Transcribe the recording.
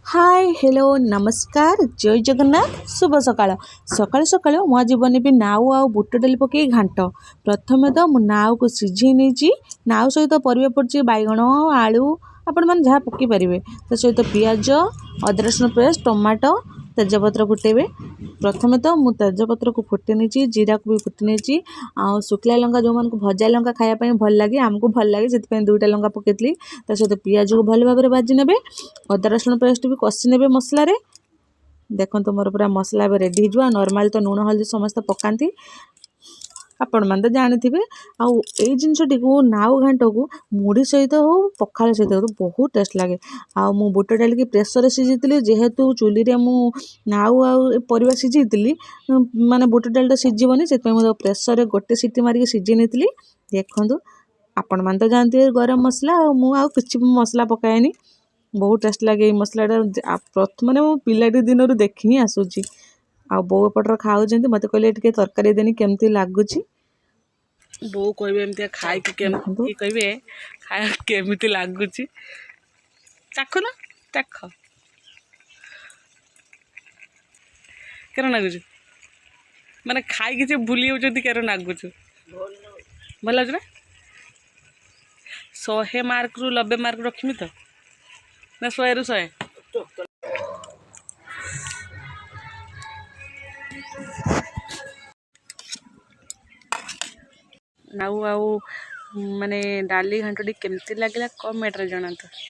Hi hello नमस्कार जय जगन्नाथ शुभ सकाळ सकाळु सकाळु मो आज बनेबी नाउ आउ बुट डाली पकई घांट। प्रथमे तो मु नाउ को सिझे नहीं नाउ सहित परिवा पड़े बैगण आलू आपण मैंने जहाँ पकई पारे तो सहित पियाज अदा रसुण पेस्ट टमाटो तेजपत्र फुटेबे। प्रथमे तो मु तेजपत्र को फुटे नहीं जीरा को भी फुटे नहीं आ शुखला लंका जो मन को भजा लंका खायापी भल लगे आमको भल लगे से दुईटा लंका पकईली सहित पियाज को भल भाव भाजी ने अदा रसुण पेस्ट भी कषि ने मसलार देखो मोर पूरा मसला रेडी हो नॉर्मल तो लुण हल्दी समस्त पकाती आपण मैंने तो जानी आउ जिनटी को नाउ घाट को मुढ़ी सहित हो पखाल सहित हो बहुत टेस्ट लगे। आउ मु बुट डाल की प्रेसर सीझी जेहेतु चुली रे मु नाउ आउ परिवा सीझी माने बुट डालटा सीझबनी से प्रेसर रे गोटे सीटी मारिक सीझी नहीं देखु आपण मैंने तो जानते गरम मसला मु आउ किसी मसला पकाएनी बहुत टेस्ट लगे ये मसलाटा प्रथम मो पिलाटी दिन देखी ही आसूची आ बो पटर खाऊ मत कहले तरकारी देनी केमती लगुच बो कहे एमती खाई कहे खाया केमी लगुच चाख ना चाख केन लगुच माने खाई कि भूली जाऊँ केन लगुच भल लगे ना 100 मार्क रु 90 मार्क रखी तो ना 100 रु 100 नाउ आउ माने डाली घाटी केमती लगे कमेंट रे जनातु।